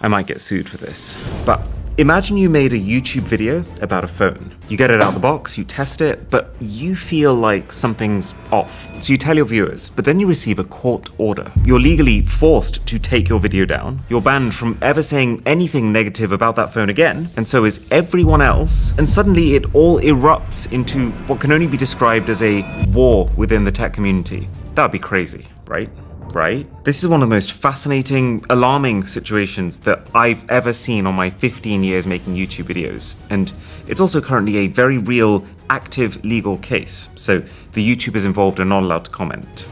I might get sued for this, but imagine you made a YouTube video about a phone. You get it out of the box, you test it, but you feel like something's off. So you tell your viewers, but then you receive a court order. You're legally forced to take your video down. You're banned from ever saying anything negative about that phone again, and so is everyone else. And suddenly it all erupts into what can only be described as a war within the tech community. That would be crazy, right? Right? This is one of the most fascinating, alarming situations that I've ever seen on my 15 years making YouTube videos. And it's also currently a very real, active legal case. So the YouTubers involved are not allowed to comment.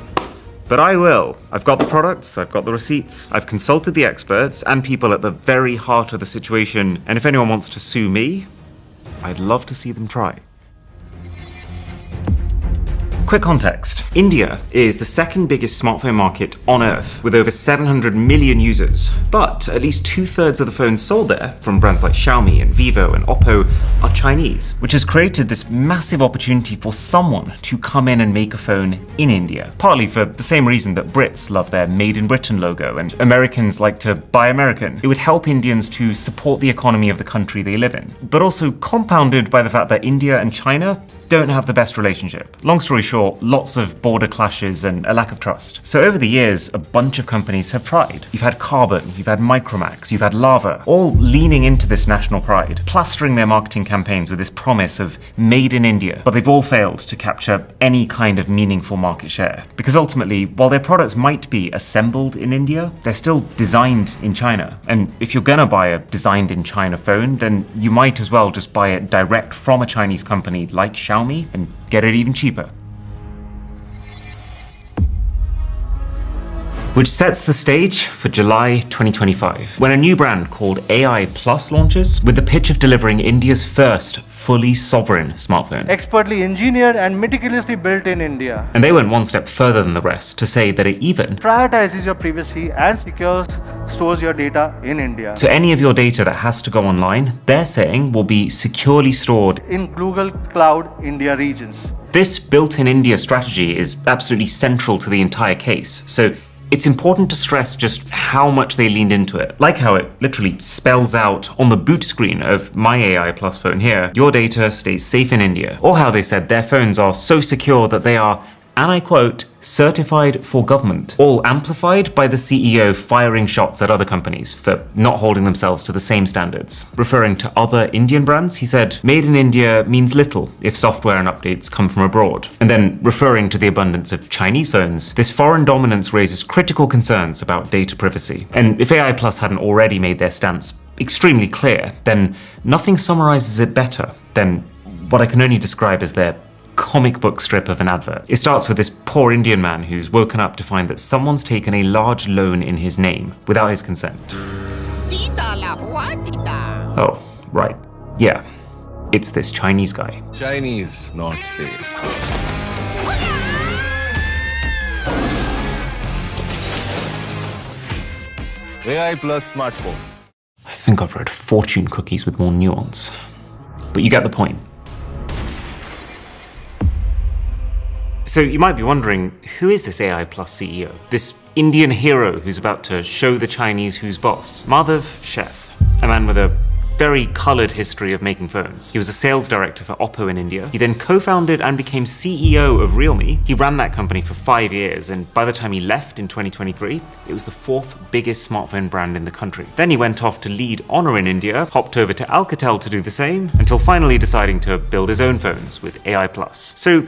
But I will. I've got the products, I've got the receipts, I've consulted the experts and people at the very heart of the situation. And if anyone wants to sue me, I'd love to see them try. Quick context. India is the second biggest smartphone market on Earth, with over 700 million users. But at least 2/3 of the phones sold there, from brands like Xiaomi and Vivo and Oppo, are Chinese, which has created this massive opportunity for someone to come in and make a phone in India. Partly for the same reason that Brits love their Made in Britain logo and Americans like to buy American. It would help Indians to support the economy of the country they live in, but also compounded by the fact that India and China don't have the best relationship. Long story short, lots of border clashes and a lack of trust. So over the years, a bunch of companies have tried. You've had Carbon, you've had Micromax, you've had Lava, all leaning into this national pride, plastering their marketing campaigns with this promise of made in India, but they've all failed to capture any kind of meaningful market share. Because ultimately, while their products might be assembled in India, they're still designed in China. And if you're gonna buy a designed in China phone, then you might as well just buy it direct from a Chinese company like Xiaomi and get it even cheaper. Which sets the stage for July 2025, when a new brand called AI Plus launches with the pitch of delivering India's first fully sovereign smartphone. Expertly engineered and meticulously built in India. And they went one step further than the rest to say that it even prioritizes your privacy and stores your data in India. So any of your data that has to go online, they're saying will be securely stored in Google Cloud India regions. This built-in India strategy is absolutely central to the entire case. So it's important to stress just how much they leaned into it. Like how it literally spells out on the boot screen of my AI Plus phone here, your data stays safe in India. Or how they said their phones are so secure that they are, and I quote, certified for government. All amplified by the CEO firing shots at other companies for not holding themselves to the same standards. Referring to other Indian brands, he said, made in India means little if software and updates come from abroad. And then referring to the abundance of Chinese phones, this foreign dominance raises critical concerns about data privacy. And if AI Plus hadn't already made their stance extremely clear, then nothing summarizes it better than what I can only describe as their comic book strip of an advert. It starts with this poor Indian man who's woken up to find that someone's taken a large loan in his name without his consent. Oh, right. Yeah. It's this Chinese guy. Chinese, not safe. AI Plus smartphone. I think I've read fortune cookies with more nuance. But you get the point. So you might be wondering, who is this AI Plus CEO? This Indian hero who's about to show the Chinese who's boss? Madhav Sheth, a man with a very coloured history of making phones. He was a sales director for Oppo in India. He then co-founded and became CEO of Realme. He ran that company for 5 years, and by the time he left in 2023, it was the 4th biggest smartphone brand in the country. Then he went off to lead Honor in India, hopped over to Alcatel to do the same, until finally deciding to build his own phones with AI Plus. So,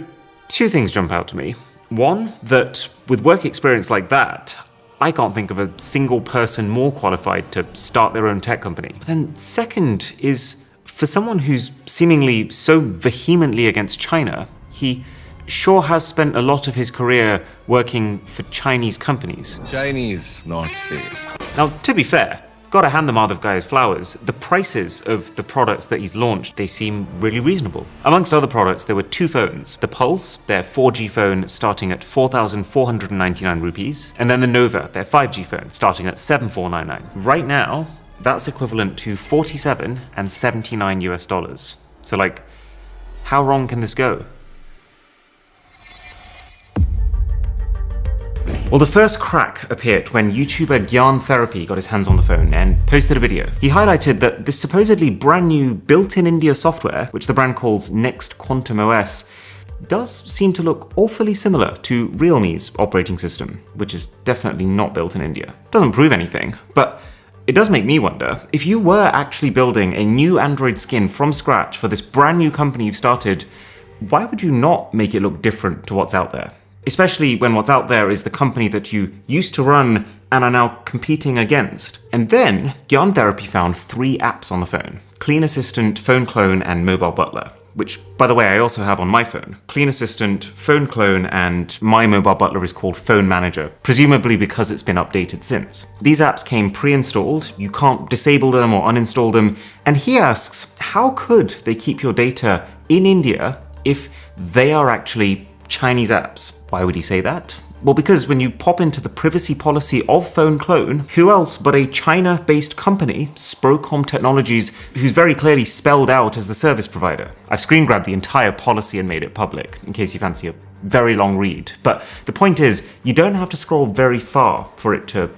two things jump out to me. One, that with work experience like that, I can't think of a single person more qualified to start their own tech company. But then second is, for someone who's seemingly so vehemently against China, he sure has spent a lot of his career working for Chinese companies. Chinese, not safe. Now, to be fair, gotta hand the Madhav guy his flowers. The prices of the products that he's launched, they seem really reasonable. Amongst other products, there were 2 phones. The Pulse, their 4G phone, starting at 4,499 rupees, and then the Nova, their 5G phone, starting at 7,499. Right now, that's equivalent to 47 and 79 US dollars. So like, how wrong can this go? Well, the first crack appeared when YouTuber Gyan Therapy got his hands on the phone and posted a video. He highlighted that this supposedly brand new built-in India software, which the brand calls Next Quantum OS, does seem to look awfully similar to Realme's operating system, which is definitely not built in India. Doesn't prove anything, but it does make me wonder, if you were actually building a new Android skin from scratch for this brand new company you've started, why would you not make it look different to what's out there? Especially when what's out there is the company that you used to run and are now competing against. And then, Gyan Therapy found 3 apps on the phone: Clean Assistant, Phone Clone, and Mobile Butler. Which, by the way, I also have on my phone. Clean Assistant, Phone Clone, and my Mobile Butler is called Phone Manager, presumably because it's been updated since. These apps came pre-installed, you can't disable them or uninstall them, and he asks, how could they keep your data in India if they are actually Chinese apps? Why would he say that? Well, because when you pop into the privacy policy of Phone Clone, who else but a China-based company, Sprocomm Technologies, who's very clearly spelled out as the service provider. I've screen grabbed the entire policy and made it public, in case you fancy a very long read. But the point is, you don't have to scroll very far for it to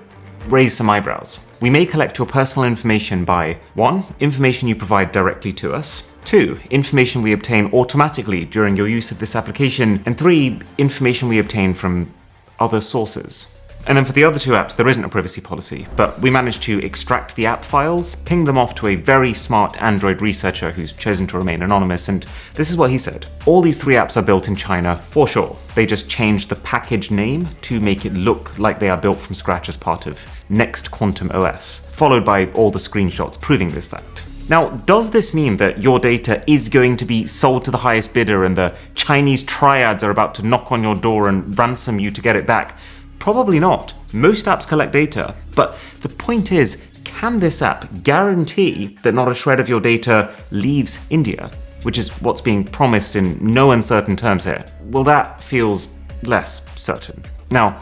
raise some eyebrows. We may collect your personal information by 1. Information you provide directly to us, 2. Information we obtain automatically during your use of this application, and 3. Information we obtain from other sources. And then for the other 2 apps, there isn't a privacy policy, but we managed to extract the app files, ping them off to a very smart Android researcher who's chosen to remain anonymous, and this is what he said. All these 3 apps are built in China, for sure. They just changed the package name to make it look like they are built from scratch as part of Next Quantum OS, followed by all the screenshots proving this fact. Now, does this mean that your data is going to be sold to the highest bidder and the Chinese triads are about to knock on your door and ransom you to get it back? Probably not. Most apps collect data, but the point is, can this app guarantee that not a shred of your data leaves India, which is what's being promised in no uncertain terms here? Well, that feels less certain. Now,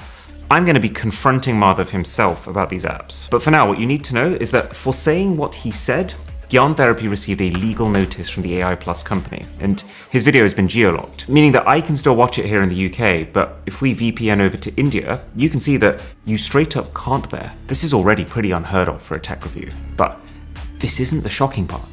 I'm going to be confronting Madhav himself about these apps, but for now, what you need to know is that for saying what he said, Gyan Therapy received a legal notice from the AI Plus company, and his video has been geolocked, meaning that I can still watch it here in the UK, but if we VPN over to India, you can see that you straight up can't there. This is already pretty unheard of for a tech review, but this isn't the shocking part.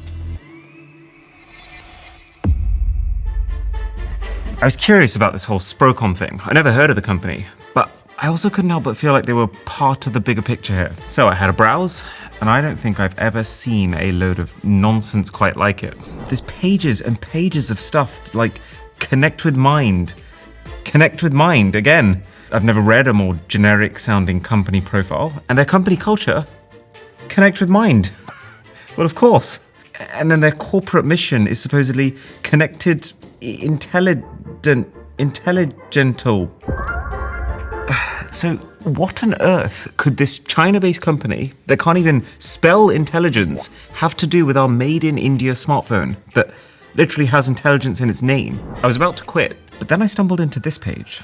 I was curious about this whole Sprocomm thing. I never heard of the company, but I also couldn't help but feel like they were part of the bigger picture here. So I had a browse, and I don't think I've ever seen a load of nonsense quite like it. There's pages and pages of stuff like Connect with Mind. Connect with Mind, again. I've never read a more generic sounding company profile, and their company culture, Connect with Mind. Well, of course. And then their corporate mission is supposedly connected, intelligental. So what on earth could this China-based company that can't even spell intelligence have to do with our made in India smartphone that literally has intelligence in its name? I was about to quit, but then I stumbled into this page.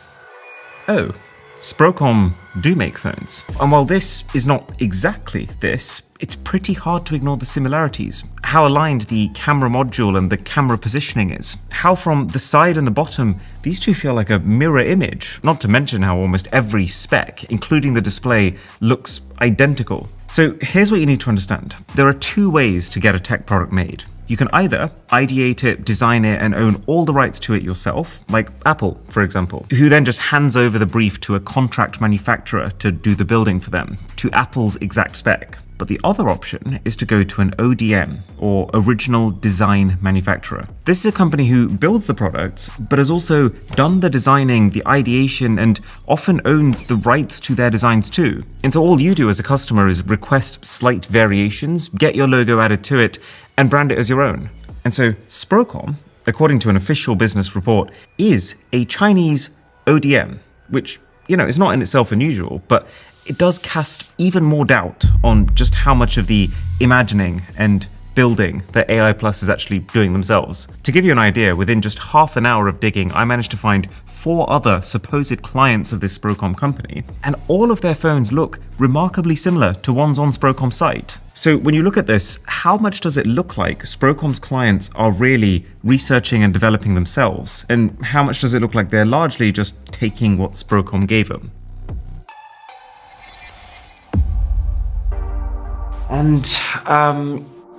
Oh, Sprocomm do make phones. And while this is not exactly this, it's pretty hard to ignore the similarities. How aligned the camera module and the camera positioning is. How from the side and the bottom, these two feel like a mirror image. Not to mention how almost every spec, including the display, looks identical. So here's what you need to understand. There are 2 ways to get a tech product made. You can either ideate it, design it, and own all the rights to it yourself, like Apple, for example, who then just hands over the brief to a contract manufacturer to do the building for them, to Apple's exact spec. But the other option is to go to an ODM, or Original Design Manufacturer. This is a company who builds the products, but has also done the designing, the ideation, and often owns the rights to their designs too. And so all you do as a customer is request slight variations, get your logo added to it, and brand it as your own. And so Sprocomm, according to an official business report, is a Chinese ODM, which, is not in itself unusual, but it does cast even more doubt on just how much of the imagining and building that AI Plus is actually doing themselves. To give you an idea, within just half an hour of digging, I managed to find 4 other supposed clients of this Sprocomm company, and all of their phones look remarkably similar to ones on Sprocomm's site. So when you look at this, how much does it look like Sprocomm's clients are really researching and developing themselves? And how much does it look like they're largely just taking what Sprocomm gave them? And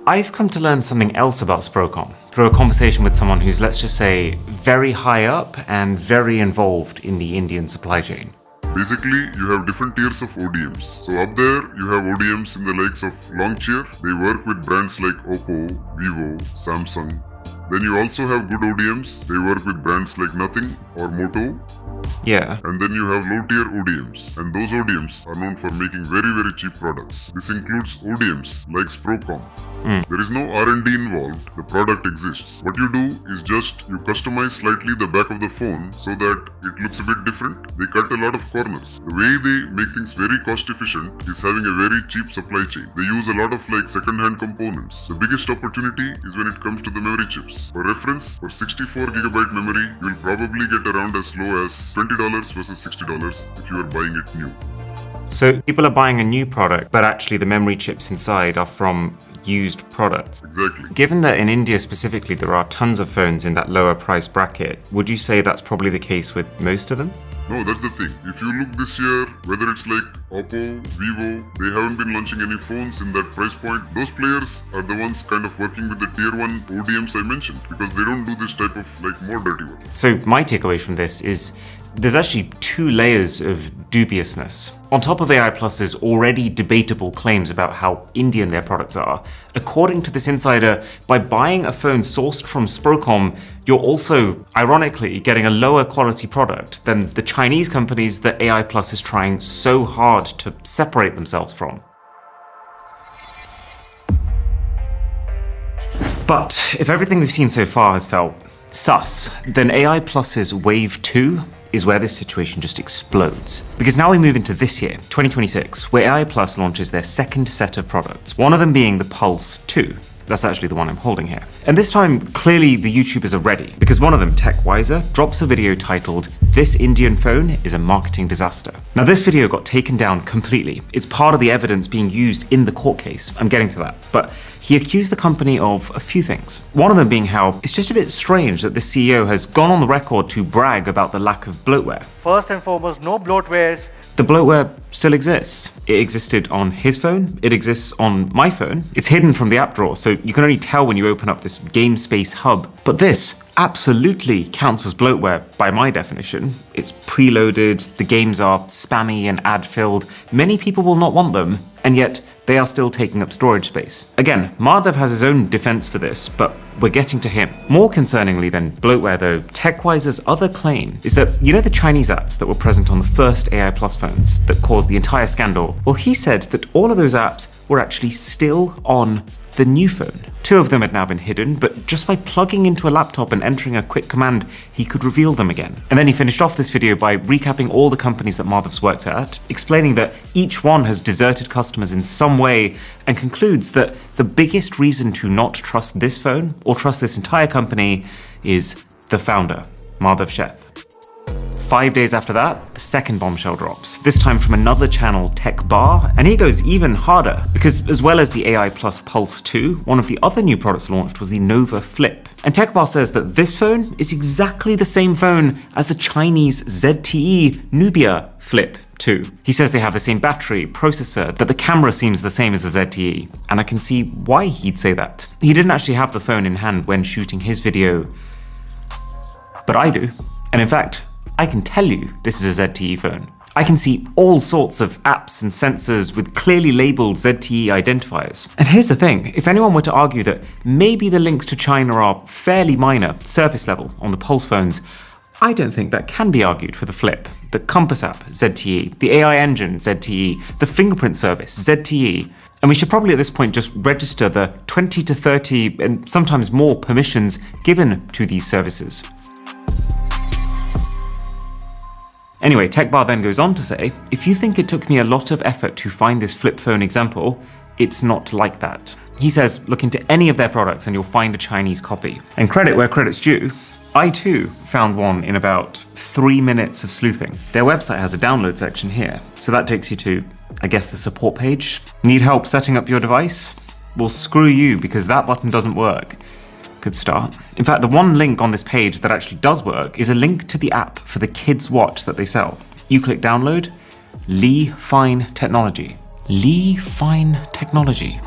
I've come to learn something else about Sprocomm through a conversation with someone who's, let's just say, very high up and very involved in the Indian supply chain. Basically, you have different tiers of ODMs. So up there, you have ODMs in the likes of Longcheer. They work with brands like Oppo, Vivo, Samsung. Then you also have good ODMs. They work with brands like Nothing or Moto. Yeah. And then you have low-tier ODMs. And those ODMs are known for making very, very cheap products. This includes ODMs like Sprocomm. There is no R&D involved. The product exists. What you do is just you customize slightly the back of the phone so that it looks a bit different. They cut a lot of corners. The way they make things very cost efficient is having a very cheap supply chain. They use a lot of second-hand components. The biggest opportunity is when it comes to the memory chips. For reference, for 64GB memory, you will probably get around as low as $20 versus $60 if you are buying it new. So people are buying a new product, but actually the memory chips inside are from used products. Exactly. Given that in India specifically there are tons of phones in that lower price bracket, would you say that's probably the case with most of them? No, that's the thing. If you look this year, whether it's like Oppo, Vivo, they haven't been launching any phones in that price point. Those players are the ones kind of working with the tier 1 ODMs I mentioned because they don't do this type of more dirty work. So my takeaway from this is there's actually two layers of dubiousness. On top of AI Plus's already debatable claims about how Indian their products are, according to this insider, by buying a phone sourced from Sprocomm, you're also, ironically, getting a lower quality product than the Chinese companies that AI Plus is trying so hard to separate themselves from. But if everything we've seen so far has felt sus, then AI Plus's Wave 2 is where this situation just explodes. Because now we move into this year, 2026, where AI Plus launches their second set of products, one of them being the Pulse 2. That's actually the one I'm holding here. And this time, clearly the YouTubers are ready, because one of them, TechWiser, drops a video titled, "This Indian phone is a marketing disaster." Now this video got taken down completely. It's part of the evidence being used in the court case. I'm getting to that. But he accused the company of a few things. One of them being how it's just a bit strange that the CEO has gone on the record to brag about the lack of bloatware. First and foremost, no bloatwares. The bloatware still exists. It existed on his phone, it exists on my phone. It's hidden from the app drawer, so you can only tell when you open up this game space hub. But this absolutely counts as bloatware by my definition. It's preloaded, the games are spammy and ad-filled. Many people will not want them, and yet they are still taking up storage space. Again, Madhav has his own defense for this, but we're getting to him. More concerningly than bloatware though, TechWiser's other claim is that, you know the Chinese apps that were present on the first AI Plus phones that caused the entire scandal? Well, he said that all of those apps were actually still on the new phone. Two of them had now been hidden, but just by plugging into a laptop and entering a quick command, he could reveal them again. And then he finished off this video by recapping all the companies that Madhav's worked at, explaining that each one has deserted customers in some way, and concludes that the biggest reason to not trust this phone, or trust this entire company, is the founder, Madhav Sheth. 5 days after that, a second bombshell drops, this time from another channel, Tech Bar, and he goes even harder, because as well as the AI Plus Pulse 2, one of the other new products launched was the Nova Flip. And Tech Bar says that this phone is exactly the same phone as the Chinese ZTE Nubia Flip 2. He says they have the same battery, processor, that the camera seems the same as the ZTE, and I can see why he'd say that. He didn't actually have the phone in hand when shooting his video, but I do, and in fact, I can tell you this is a ZTE phone. I can see all sorts of apps and sensors with clearly labeled ZTE identifiers. And here's the thing, if anyone were to argue that maybe the links to China are fairly minor, surface level, on the Pulse phones, I don't think that can be argued for the Flip, the Compass app, ZTE, the AI engine, ZTE, the fingerprint service, ZTE. And we should probably at this point just register the 20 to 30 and sometimes more permissions given to these services. Anyway, Tech Bar then goes on to say, if you think it took me a lot of effort to find this flip phone example, it's not like that. He says, look into any of their products and you'll find a Chinese copy. And credit where credit's due, I too found one in about 3 minutes of sleuthing. Their website has a download section here, so that takes you to, I guess, the support page. Need help setting up your device? Well, screw you, because that button doesn't work. Good start. In fact, the one link on this page that actually does work is a link to the app for the kids' watch that they sell. You click download, Lee Fine Technology. Lee Fine Technology.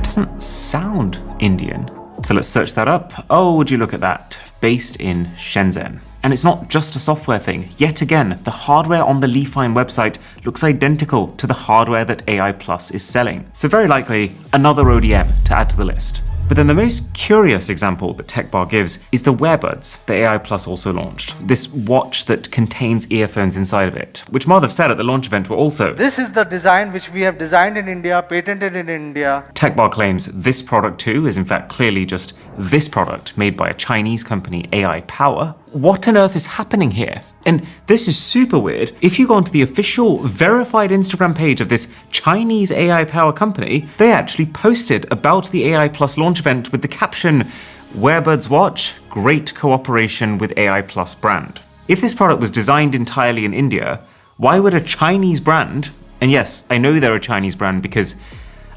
Doesn't sound Indian. So let's search that up. Oh, would you look at that? Based in Shenzhen. And it's not just a software thing. Yet again, the hardware on the Lee Fine website looks identical to the hardware that AI Plus is selling. So very likely another ODM to add to the list. But then the most curious example that TechBar gives is the Wearbuds that AI Plus also launched. This watch that contains earphones inside of it, which Madhav said at the launch event were also. This is the design which we have designed in India, patented in India. TechBar claims this product too is in fact clearly just this product made by a Chinese company, AI Power. What on earth is happening here? And this is super weird. If you go onto the official verified Instagram page of this Chinese AI Power company, they actually posted about the AI Plus launch event with the caption, "Wearbuds watch, great cooperation with AI Plus brand." If this product was designed entirely in India, why would a Chinese brand, and yes, I know they're a Chinese brand because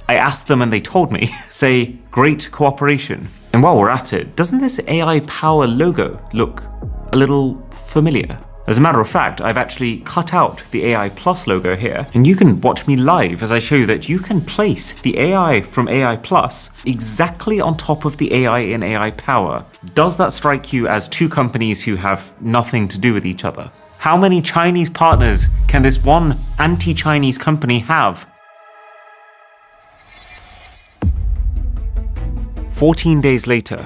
I asked them and they told me, say great cooperation? And while we're at it, doesn't this AI Power logo look a little familiar? As a matter of fact, I've actually cut out the AI Plus logo here, and you can watch me live as I show you that you can place the AI from AI Plus exactly on top of the AI in AI Power. Does that strike you as two companies who have nothing to do with each other? How many Chinese partners can this one anti-Chinese company have? 14 days later,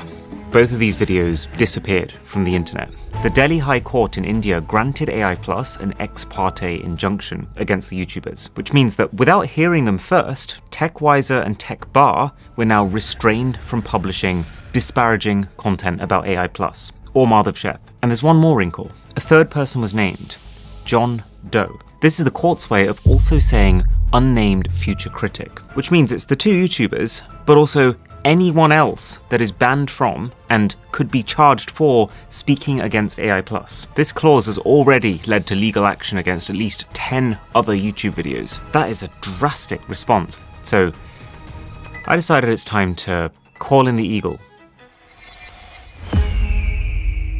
both of these videos disappeared from the internet. The Delhi High Court in India granted AI Plus an ex parte injunction against the YouTubers, which means that without hearing them first, TechWiser and TechBar were now restrained from publishing disparaging content about AI Plus, or Madhav Sheth. And there's one more wrinkle. A third person was named, John Doe. This is the court's way of also saying unnamed future critic, which means it's the two YouTubers, but also anyone else that is banned from and could be charged for speaking against AI Plus. This clause has already led to legal action against at least 10 other YouTube videos. That is a drastic response. So I decided it's time to call in the eagle.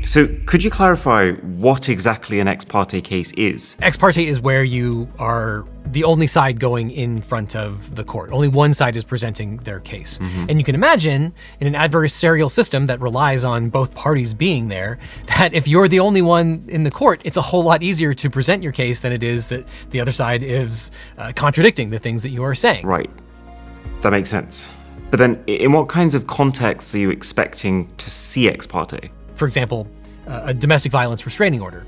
So could you clarify what exactly an ex parte case is? Ex parte is where you are the only side going in front of the court. Only one side is presenting their case. And you can imagine in an adversarial system that relies on both parties being there, that if you're the only one in the court, it's a whole lot easier to present your case than it is that the other side is contradicting the things that you are saying. Right. That makes sense. But then in what kinds of contexts are you expecting to see ex parte? For example, a domestic violence restraining order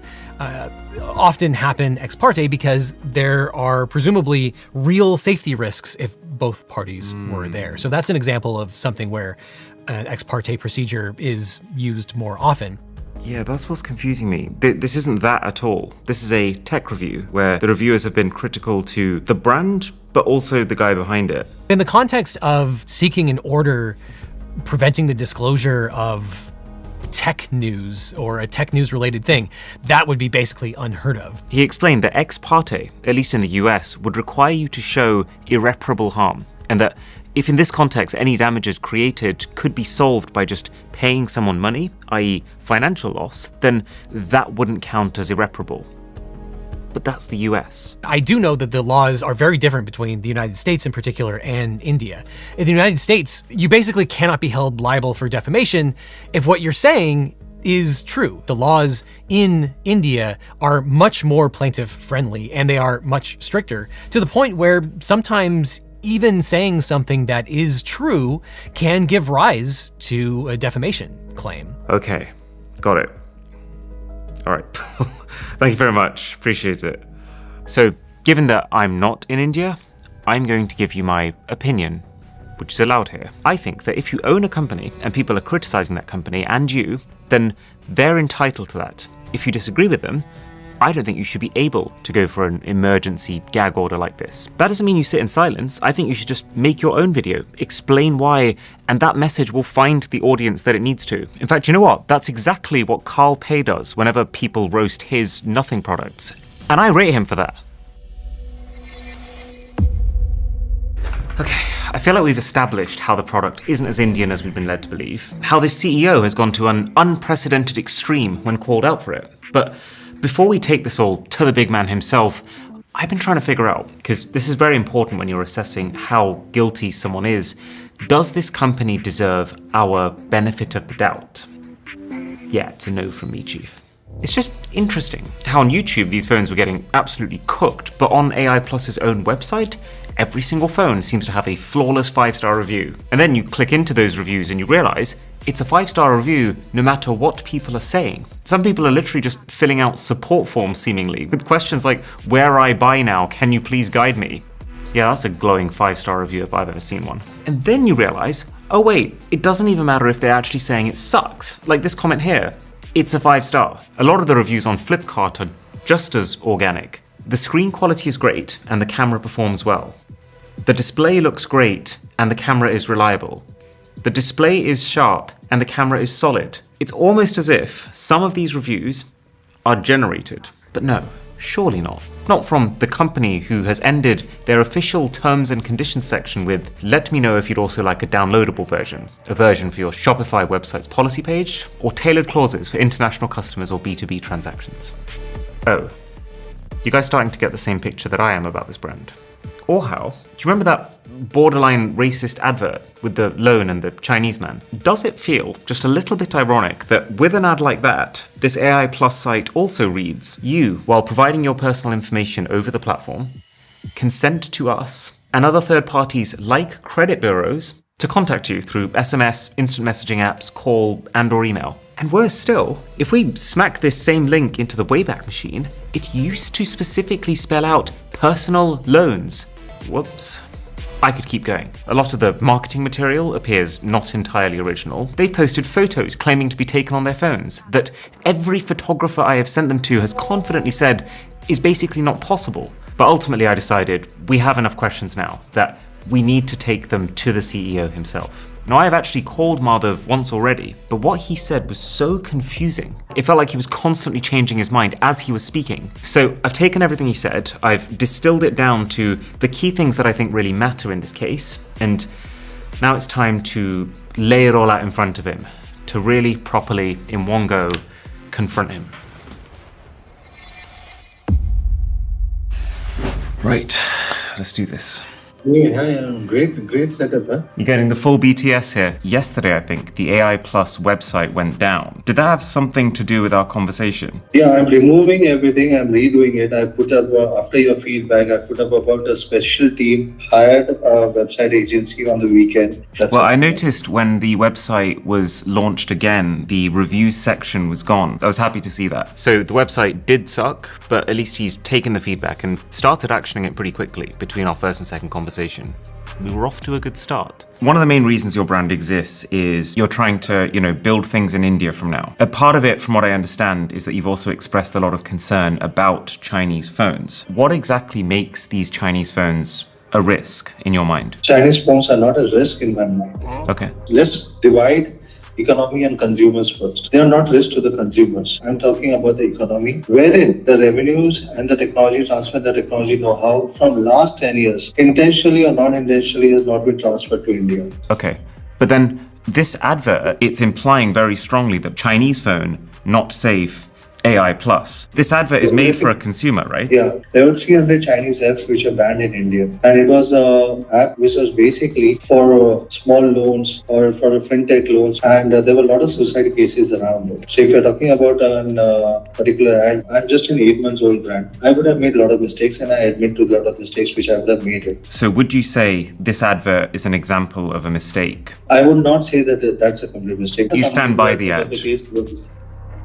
often happen ex parte because there are presumably real safety risks if both parties were there. So that's an example of something where an ex parte procedure is used more often. Yeah, that's what's confusing me. This isn't that at all. This is a tech review where the reviewers have been critical to the brand, but also the guy behind it. In the context of seeking an order preventing the disclosure of tech news or a tech news related thing, that would be basically unheard of. He explained that ex parte, at least in the US, would require you to show irreparable harm, and that if in this context any damages created could be solved by just paying someone money, i.e. financial loss, then that wouldn't count as irreparable. But that's the US. I do know that the laws are very different between the United States in particular and India. In the United States, you basically cannot be held liable for defamation if what you're saying is true. The laws in India are much more plaintiff friendly and they are much stricter, to the point where sometimes even saying something that is true can give rise to a defamation claim. Okay, got it. All right. Thank you very much. Appreciate it. So, given that I'm not in India, I'm going to give you my opinion, which is allowed here. I think that if you own a company and people are criticizing that company and you, then they're entitled to that. If you disagree with them, I don't think you should be able to go for an emergency gag order like this. That doesn't mean you sit in silence. I think you should just make your own video, explain why, and that message will find the audience that it needs to. In fact, you know what? That's exactly what Carl Pei does whenever people roast his nothing products. And I rate him for that. Okay, I feel like we've established how the product isn't as Indian as we've been led to believe, how this CEO has gone to an unprecedented extreme when called out for it. But before we take this all to the big man himself, I've been trying to figure out, because this is very important when you're assessing how guilty someone is, does this company deserve our benefit of the doubt? Yeah, it's a no from me, Chief. It's just interesting how on YouTube these phones were getting absolutely cooked, but on AI Plus's own website, every single phone seems to have a flawless 5-star review. And then you click into those reviews and you realize it's a 5-star review no matter what people are saying. Some people are literally just filling out support forms seemingly, with questions like, where I buy now, can you please guide me? Yeah, that's a glowing 5-star review if I've ever seen one. And then you realize, oh wait, it doesn't even matter if they're actually saying it sucks. Like this comment here, it's a 5-star. A lot of the reviews on Flipkart are just as organic. The screen quality is great and the camera performs well. The display looks great and the camera is reliable. The display is sharp and the camera is solid. It's almost as if some of these reviews are generated. But no, surely not. Not from the company who has ended their official terms and conditions section with, let me know if you'd also like a downloadable version, a version for your Shopify website's policy page, or tailored clauses for international customers or B2B transactions. Oh, you guys starting to get the same picture that I am about this brand? Or how? Do you remember that borderline racist advert with the loan and the Chinese man? Does it feel just a little bit ironic that with an ad like that, this AI Plus site also reads, you, while providing your personal information over the platform, consent to us and other third parties like credit bureaus to contact you through SMS, instant messaging apps, call, and/or email. And worse still, if we smack this same link into the Wayback Machine, it used to specifically spell out personal loans. Whoops. I could keep going. A lot of the marketing material appears not entirely original. They've posted photos claiming to be taken on their phones that every photographer I have sent them to has confidently said is basically not possible. But ultimately I decided we have enough questions now that we need to take them to the CEO himself. Now, I have actually called Madhav once already, but what he said was so confusing. It felt like he was constantly changing his mind as he was speaking. So I've taken everything he said, I've distilled it down to the key things that I think really matter in this case, and now it's time to lay it all out in front of him, to really properly, in one go, confront him. Right, let's do this. Yeah, great setup, huh? You're getting the full BTS here. Yesterday, I think, the AI Plus website went down. Did that have something to do with our conversation? Yeah, I'm removing everything. I'm redoing it. I put up, after your feedback, I put up about a special team, hired a website agency on the weekend. Well, I noticed when the website was launched again, the reviews section was gone. I was happy to see that. So the website did suck, but at least he's taken the feedback and started actioning it pretty quickly between our first and second conversation. We were off to a good start. One of the main reasons your brand exists is you're trying to, build things in India from now. A part of it, from what I understand, is that you've also expressed a lot of concern about Chinese phones. What exactly makes these Chinese phones a risk in your mind? Chinese phones are not a risk in my mind. Okay. Let's divide economy and consumers first. They are not risk to the consumers. I'm talking about the economy, wherein the revenues and the technology transfer, the technology know-how from last 10 years, intentionally or non-intentionally, has not been transferred to India. Okay. But then this advert, it's implying very strongly that Chinese phone, not safe, AI Plus. This advert is made for a consumer, right? Yeah, there were 300 Chinese apps which are banned in India, and it was an app which was basically for small loans or for fintech loans, and there were a lot of suicide cases around it. So if you're talking about a particular ad, I'm just an 8 months old brand. I would have made a lot of mistakes, and I admit to a lot of mistakes which I would have made it. So would you say this advert is an example of a mistake? I would not say that that's a complete mistake. You stand by the ad?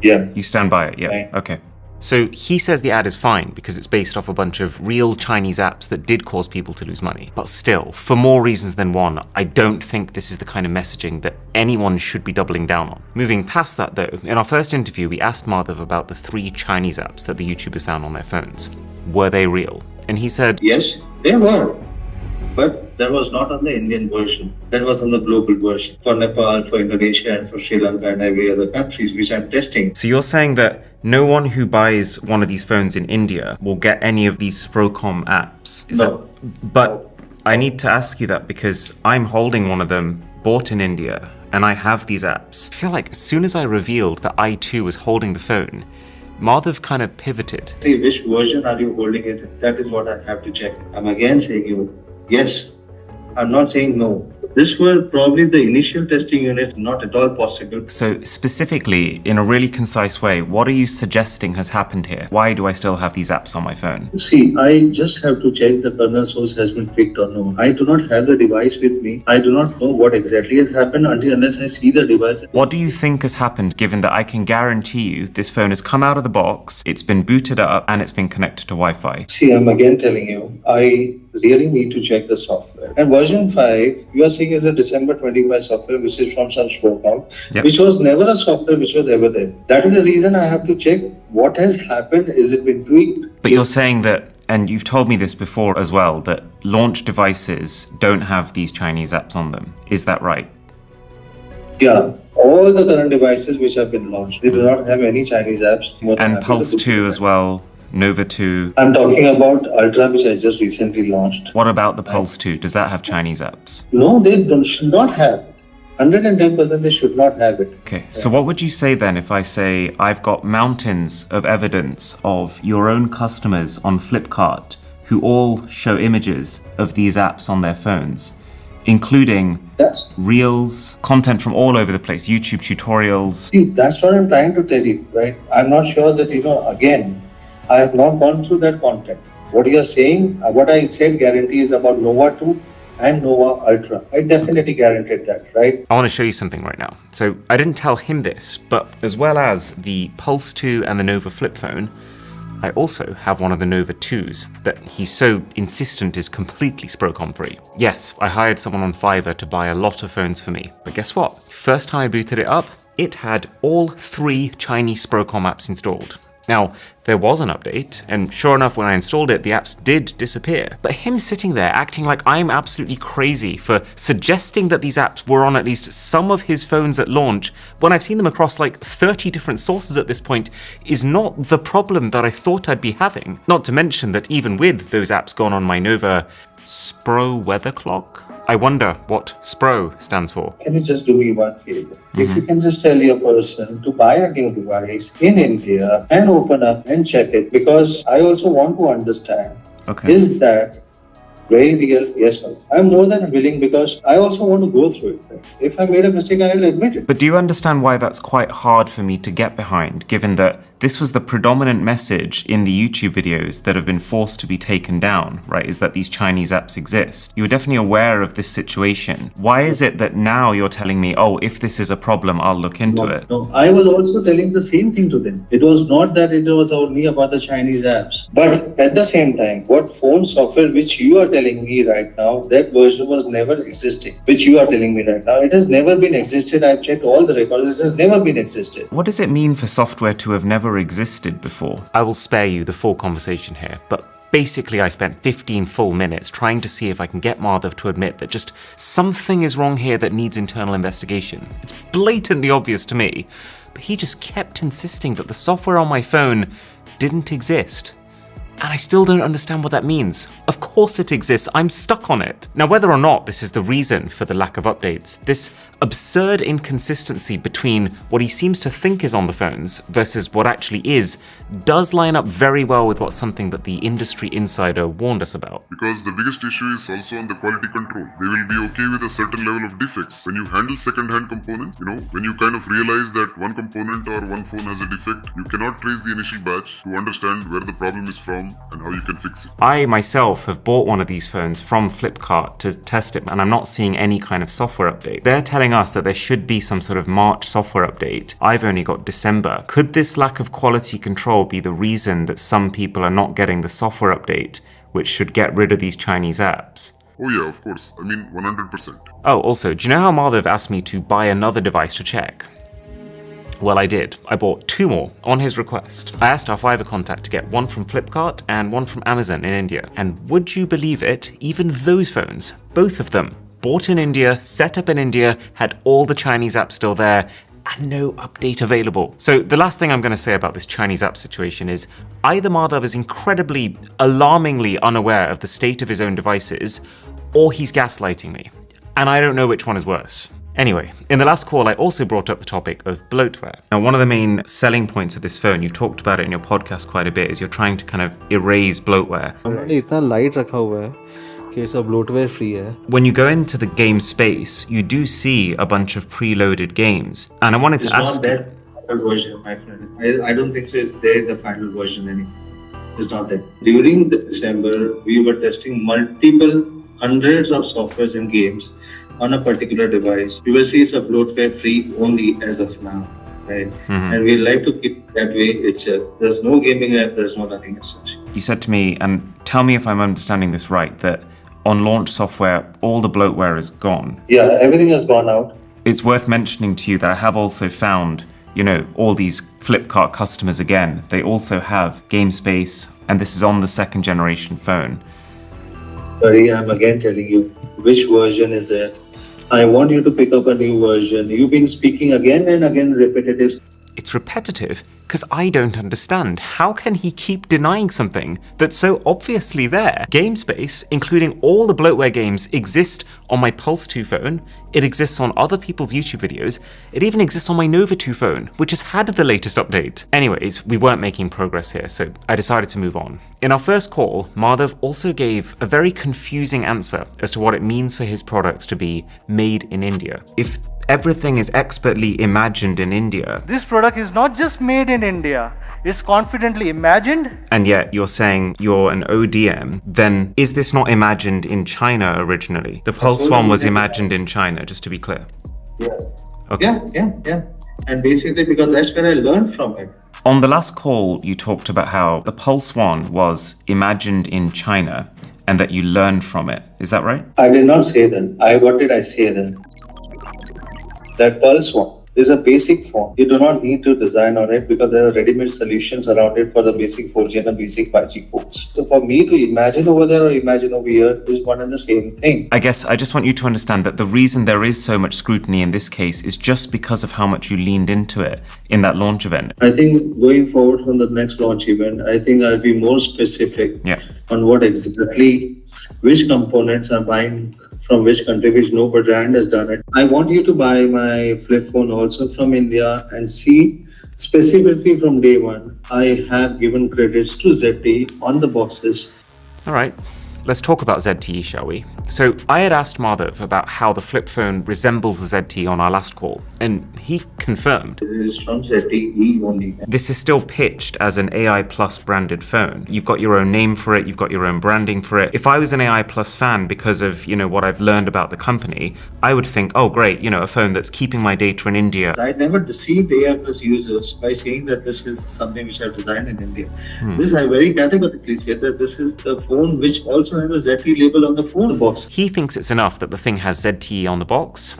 Yeah. You stand by it, yeah. Right. Okay. So he says the ad is fine because it's based off a bunch of real Chinese apps that did cause people to lose money. But still, for more reasons than one, I don't think this is the kind of messaging that anyone should be doubling down on. Moving past that though, in our first interview, we asked Madhav about the 3 Chinese apps that the YouTubers found on their phones. Were they real? And he said, Yes, they were. But that was not on the Indian version. That was on the global version for Nepal, for Indonesia, and for Sri Lanka and every other countries which I'm testing. So you're saying that no one who buys one of these phones in India will get any of these Sprocomm apps? But I need to ask you that because I'm holding one of them, bought in India, and I have these apps. I feel like as soon as I revealed that I too was holding the phone, Madhav kind of pivoted. Which version are you holding it? That is what I have to check. I'm again saying you, yes. I'm not saying no. This were probably the initial testing units, not at all possible. So specifically, in a really concise way, what are you suggesting has happened here? Why do I still have these apps on my phone? See, I just have to check the kernel source has been tweaked or no. I do not have the device with me. I do not know what exactly has happened unless I see the device. What do you think has happened, given that I can guarantee you this phone has come out of the box, it's been booted up, and it's been connected to Wi-Fi? See, I'm again telling you, I really need to check the software. And version 5, you are saying is a December 25 software, which is from some Sprocomm, which was never a software which was ever there. That is the reason I have to check what has happened. Is it been tweaked? But you're saying that, and you've told me this before as well, that launch devices don't have these Chinese apps on them. Is that right? Yeah. All the current devices which have been launched, they do not have any Chinese apps. And Pulse 2 as well, Nova 2. I'm talking about Ultra, which I just recently launched. What about the Pulse 2? Does that have Chinese apps? No, they should not have. 110% they should not have it. Okay, so what would you say then if I say I've got mountains of evidence of your own customers on Flipkart who all show images of these apps on their phones, including reels, content from all over the place, YouTube tutorials? See, that's what I'm trying to tell you, right? I'm not sure that, again, I have not gone through that content. What you are saying, what I said guarantees about Nova 2 and Nova Ultra. I definitely guaranteed that, right? I want to show you something right now. So I didn't tell him this, but as well as the Pulse 2 and the Nova flip phone, I also have one of the Nova 2s that he's so insistent is completely Sprocomm free. Yes, I hired someone on Fiverr to buy a lot of phones for me, but guess what? First time I booted it up, it had all 3 Chinese Sprocomm apps installed. Now, there was an update, and sure enough, when I installed it, the apps did disappear. But him sitting there acting like I'm absolutely crazy for suggesting that these apps were on at least some of his phones at launch, when I've seen them across like 30 different sources at this point, is not the problem that I thought I'd be having. Not to mention that even with those apps gone on my Nova Spro weather clock, I wonder what Spro stands for. Can you just do me one favor? If you can just tell your person to buy a new device in India and open up and check it, because I also want to understand, is that very real? Yes or no? I'm more than willing, because I also want to go through it. Right? If I made a mistake, I'll admit it. But do you understand why that's quite hard for me to get behind, given that this was the predominant message in the YouTube videos that have been forced to be taken down, right? Is that these Chinese apps exist. You were definitely aware of this situation. Why is it that now you're telling me, oh, if this is a problem, I'll look into it? No, I was also telling the same thing to them. It was not that it was only about the Chinese apps. But at the same time, what phone software which you are telling me right now, that version was never existing. Which you are telling me right now, it has never been existed. I've checked all the records. It has never been existed. What does it mean for software to have never existed before? I will spare you the full conversation here, but basically I spent 15 full minutes trying to see if I can get Madhav to admit that just something is wrong here that needs internal investigation. It's blatantly obvious to me, but he just kept insisting that the software on my phone didn't exist. And I still don't understand what that means. Of course it exists, I'm stuck on it. Now, whether or not this is the reason for the lack of updates, this absurd inconsistency between what he seems to think is on the phones versus what actually is, does line up very well with what's something that the industry insider warned us about. Because the biggest issue is also on the quality control. They will be okay with a certain level of defects. When you handle second-hand components, when you kind of realize that one component or one phone has a defect, you cannot trace the initial batch to understand where the problem is from and how you can fix it. I myself have bought one of these phones from Flipkart to test it, and I'm not seeing any kind of software update. They're telling us that there should be some sort of March software update. I've only got December. Could this lack of quality control be the reason that some people are not getting the software update, which should get rid of these Chinese apps? Oh yeah, of course. 100%. Oh, also, do you know how Madhav asked me to buy another device to check? Well, I did. I bought 2 more on his request. I asked our Fiverr contact to get one from Flipkart and one from Amazon in India. And would you believe it, even those phones, both of them, bought in India, set up in India, had all the Chinese apps still there, and no update available. So the last thing I'm going to say about this Chinese app situation is either Madhav is incredibly, alarmingly unaware of the state of his own devices, or he's gaslighting me. And I don't know which one is worse. Anyway, in the last call, I also brought up the topic of bloatware. Now, one of the main selling points of this phone, you've talked about it in your podcast quite a bit, is you're trying to kind of erase bloatware. हमने इतना light रखा हुआ है कि सब bloatware free है. When you go into the game space, you do see a bunch of preloaded games. And I wanted to ask you... It's not that final version, my friend. I don't think so. It's there, the final version anymore. It's not that. During December, we were testing multiple hundreds of softwares and games on a particular device. You will see it's a bloatware free only as of now, right? And we like to keep it that way itself. There's no gaming app, there's no nothing as such. You said to me, and tell me if I'm understanding this right, that on launch software, all the bloatware is gone. Yeah, everything has gone out. It's worth mentioning to you that I have also found, you know, all these Flipkart customers again, they also have game space, and this is on the second generation phone. Buddy, I'm again telling you, which version is it? I want you to pick up a new version. You've been speaking again and again repetitive. It's repetitive because I don't understand. How can he keep denying something that's so obviously there? Game space, including all the bloatware games, exist on my Pulse 2 phone. It exists on other people's YouTube videos. It even exists on my Nova 2 phone, which has had the latest update. Anyways, we weren't making progress here, so I decided to move on. In our first call, Madhav also gave a very confusing answer as to what it means for his products to be made in India. If everything is expertly imagined in India, This product is not just made in India, it's confidently imagined. and yet you're saying you're an ODM, then is this not imagined in China originally? The Pulse one was imagined in China, just to be clear. Yeah. Okay. Yeah. And basically because that's where I learned from it. On the last call, you talked about how the Pulse one was imagined in China and that you learned from it. Is that right? I did not say that. What did I say then? That Pulse one is a basic phone. You do not need to design on it because there are ready-made solutions around it for the basic 4G and the basic 5G phones. So for me to imagine over there or imagine over here is one and the same thing. I guess I just want you to understand that the reason there is so much scrutiny in this case is just because of how much you leaned into it in that launch event. I think going forward from the next launch event, I think I'll be more specific on what exactly, which components are buying from which country, which no brand has done it. I want you to buy my flip phone also from India and see specifically from day one, I have given credits to ZTE on the boxes. All right, let's talk about ZTE, shall we? So I had asked Madhav about how the flip phone resembles the ZTE on our last call, and he confirmed. It is from ZTE only. This is still pitched as an AI Plus branded phone. You've got your own name for it, you've got your own branding for it. If I was an AI Plus fan because of, you know, what I've learned about the company, I would think, oh great, you know, a phone that's keeping my data in India. I never deceived AI Plus users by saying that this is something which I've designed in India. This I very categorically said that this is the phone which also has a ZTE label on the phone box. He thinks it's enough that the thing has ZTE on the box.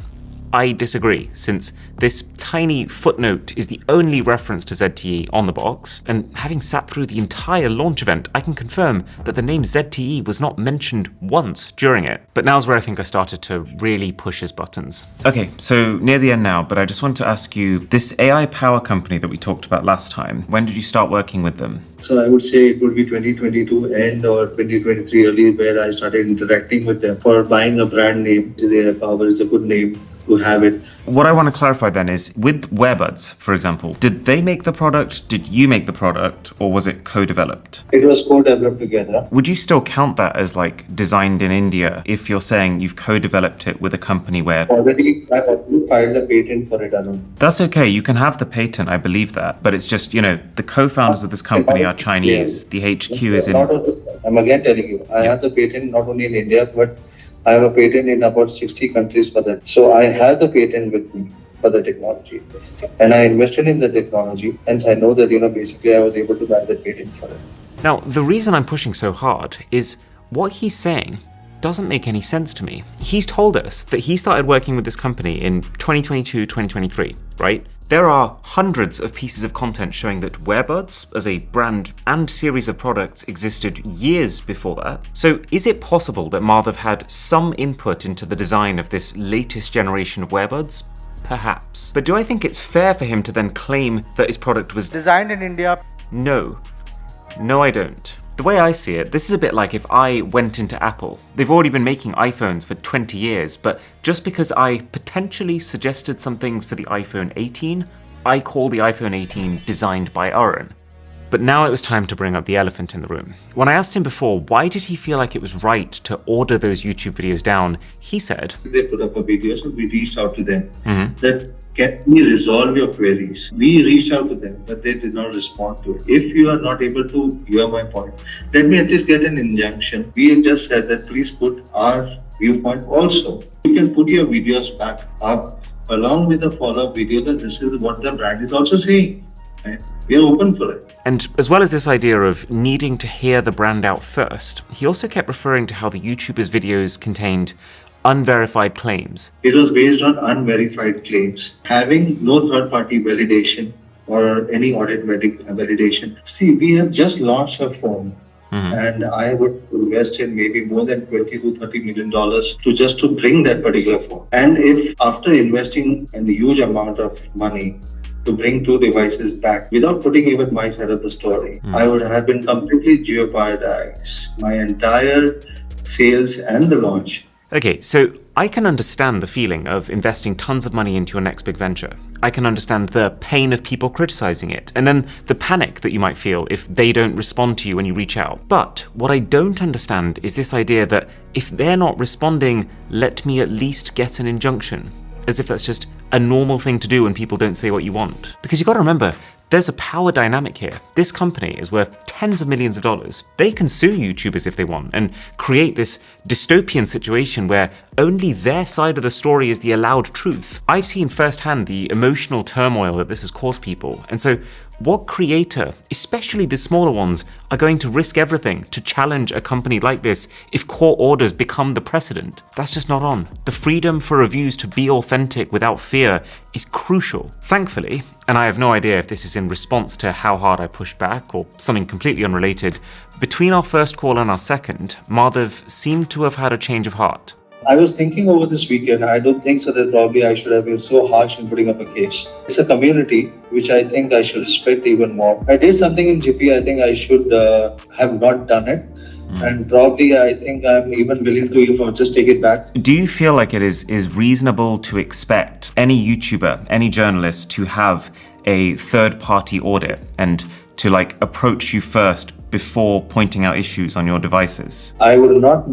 I disagree, since this tiny footnote is the only reference to ZTE on the box, and having sat through the entire launch event, I can confirm that the name ZTE was not mentioned once during it. But now's where I think I started to really push his buttons. Okay, so near the end now, but I just want to ask you, this AI power company that we talked about last time, when did you start working with them? So I would say it would be 2022 end or 2023 early where I started interacting with them for buying a brand name. AI Power is a good name to have it. What I want to clarify then is, with Wearbuds, for example, did they make the product, did you make the product, or was it co-developed? It was co-developed together. Would you still count that as like designed in India if you're saying you've co-developed it with a company where... I already filed a patent for it alone. That's okay, you can have the patent, I believe that, but it's just, you know, the co-founders of this company are Chinese, the HQ is in... I'm again telling you, I have the patent not only in India, but I have a patent in about 60 countries for that. So I have the patent with me for the technology. And I invested in the technology. Hence I know that, basically I was able to buy the patent for it. Now, the reason I'm pushing so hard is what he's saying doesn't make any sense to me. He's told us that he started working with this company in 2022, 2023, right? There are hundreds of pieces of content showing that Wearbuds as a brand and series of products existed years before that. So is it possible that Madhav had some input into the design of this latest generation of Wearbuds? Perhaps. But do I think it's fair for him to then claim that his product was Designed in India. No. No, I don't. The way I see it, this is a bit like if I went into Apple. They've already been making iPhones for 20 years, but just because I potentially suggested some things for the iPhone 18, I call the iPhone 18 designed by Aaron. But now it was time to bring up the elephant in the room. When I asked him before why did he feel like it was right to order those YouTube videos down, he said, They put up a video, so we reached out to them that can we resolve your queries? We reached out to them, but they did not respond to it. If you are not able to hear my point, let me at least get an injunction. We just said that please put our viewpoint also. You can put your videos back up along with a follow-up video that this is what the brand is also saying. Right? We are open for it. And as well as this idea of needing to hear the brand out first, he also kept referring to how the YouTubers' videos contained unverified claims. It was based on unverified claims, having no third-party validation or any audit validation. See, we have just launched a phone, and I would invest in maybe more than $20 to $30 million to bring that particular phone. And if after investing a huge amount of money to bring two devices back without putting even my side of the story, I would have been completely jeopardized my entire sales and the launch. Okay, so I can understand the feeling of investing tons of money into your next big venture. I can understand the pain of people criticizing it, and then the panic that you might feel if they don't respond to you when you reach out. But what I don't understand is this idea that if they're not responding, let me at least get an injunction. As if that's just a normal thing to do when people don't say what you want. Because you gotta remember, there's a power dynamic here. This company is worth tens of millions of dollars. They can sue YouTubers if they want and create this dystopian situation where only their side of the story is the allowed truth. I've seen firsthand the emotional turmoil that this has caused people. And so what creator, especially the smaller ones, are going to risk everything to challenge a company like this if court orders become the precedent? That's just not on. The freedom for reviews to be authentic without fear is crucial. Thankfully, and I have no idea if this is in response to how hard I pushed back or something completely unrelated, between our first call and our second, Madhav seemed to have had a change of heart. I was thinking over this weekend, I don't think so that probably I should have been so harsh in putting up a case. It's a community which I think I should respect even more. I did something in Jiffy, I think I should have not done it. And probably I think I'm even willing to just take it back. Do you feel like it is reasonable to expect any YouTuber, any journalist to have a third-party audit and to approach you first before pointing out issues on your devices? I would not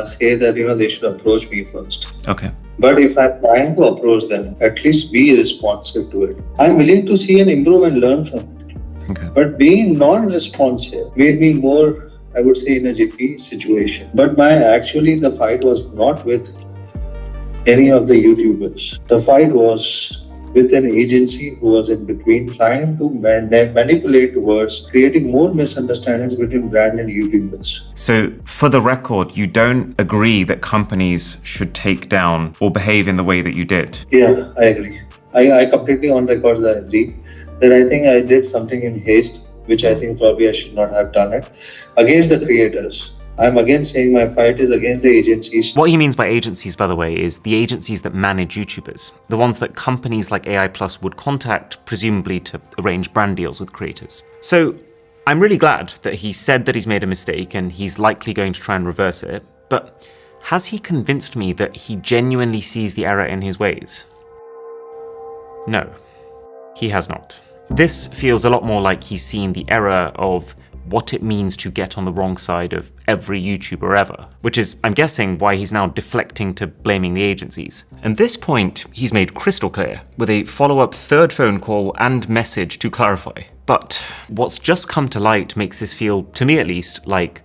say that they should approach me first. Okay. But if I'm trying to approach them, at least be responsive to it. I'm willing to see and improve and learn from it. Okay. But being non-responsive made me more, I would say, in a jiffy situation. But the fight was not with any of the YouTubers. The fight was with an agency who was in between, trying to manipulate words, creating more misunderstandings between brand and YouTubers. So, for the record, you don't agree that companies should take down or behave in the way that you did? Yeah, I agree. I completely on record that I agree. That I think I did something in haste, which I think probably I should not have done it, against the creators. I'm again saying my fight is against the agencies. What he means by agencies, by the way, is the agencies that manage YouTubers, the ones that companies like AI Plus would contact, presumably to arrange brand deals with creators. So I'm really glad that he said that he's made a mistake and he's likely going to try and reverse it, but has he convinced me that he genuinely sees the error in his ways? No, he has not. This feels a lot more like he's seen the error of what it means to get on the wrong side of every YouTuber ever, which is, I'm guessing, why he's now deflecting to blaming the agencies. And this point he's made crystal clear, with a follow-up third phone call and message to clarify. But what's just come to light makes this feel, to me at least, like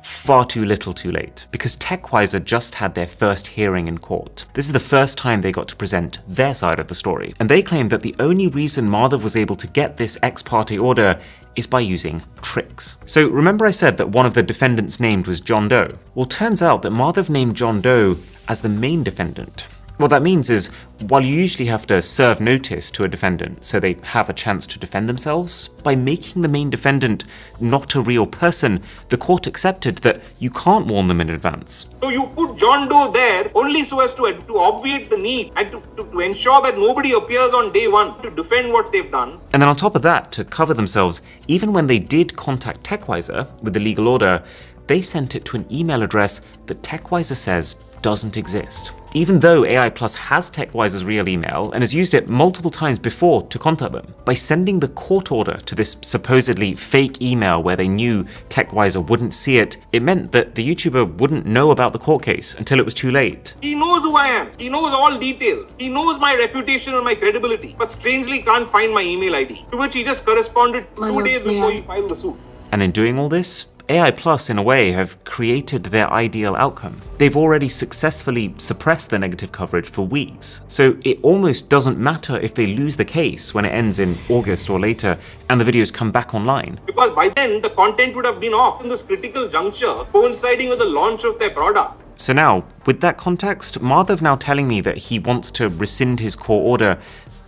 far too little too late, because TechWiser just had their first hearing in court. This is the first time they got to present their side of the story, and they claimed that the only reason Madhav was able to get this ex parte order is by using tricks. So remember I said that one of the defendants named was John Doe? Well, turns out that Madhav named John Doe as the main defendant. What that means is, while you usually have to serve notice to a defendant so they have a chance to defend themselves, by making the main defendant not a real person, the court accepted that you can't warn them in advance. So you put John Doe there only so as to obviate the need and to ensure that nobody appears on day one to defend what they've done. And then on top of that, to cover themselves, even when they did contact TechWiser with the legal order, they sent it to an email address that TechWiser says doesn't exist. Even though AI Plus has TechWiser's real email and has used it multiple times before to contact them, by sending the court order to this supposedly fake email where they knew TechWiser wouldn't see it, it meant that the YouTuber wouldn't know about the court case until it was too late. He knows who I am. He knows all details. He knows my reputation and my credibility, but strangely can't find my email ID, to which he just corresponded 2 days before he filed the suit. And in doing all this, AI Plus, in a way, have created their ideal outcome. They've already successfully suppressed the negative coverage for weeks, so it almost doesn't matter if they lose the case when it ends in August or later and the videos come back online. Because by then, the content would have been off in this critical juncture, coinciding with the launch of their product. So now, with that context, Madhav now telling me that he wants to rescind his court order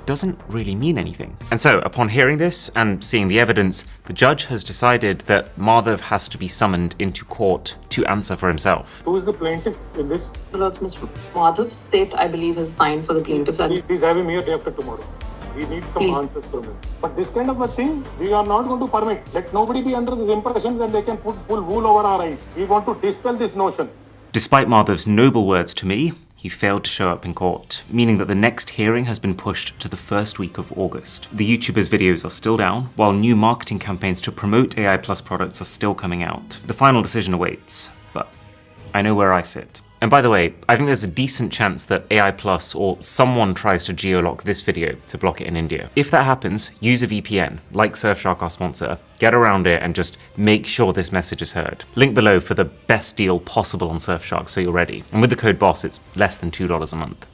doesn't really mean anything. And so, upon hearing this and seeing the evidence, the judge has decided that Madhav has to be summoned into court to answer for himself. Who is the plaintiff in this? Lord, Mr. Madhav Seth, I believe, has signed for the plaintiffs. Please have him here day after tomorrow. We need some answers from him. But this kind of a thing, we are not going to permit. Let nobody be under this impression that they can pull wool over our eyes. We want to dispel this notion. Despite Madhav's noble words to me, he failed to show up in court, meaning that the next hearing has been pushed to the first week of August. The YouTuber's videos are still down, while new marketing campaigns to promote AI Plus products are still coming out. The final decision awaits, but I know where I sit. And by the way, I think there's a decent chance that AI Plus or someone tries to geolock this video to block it in India. If that happens, use a VPN, like Surfshark, our sponsor, get around it and just make sure this message is heard. Link below for the best deal possible on Surfshark so you're ready. And with the code BOSS, it's less than $2 a month.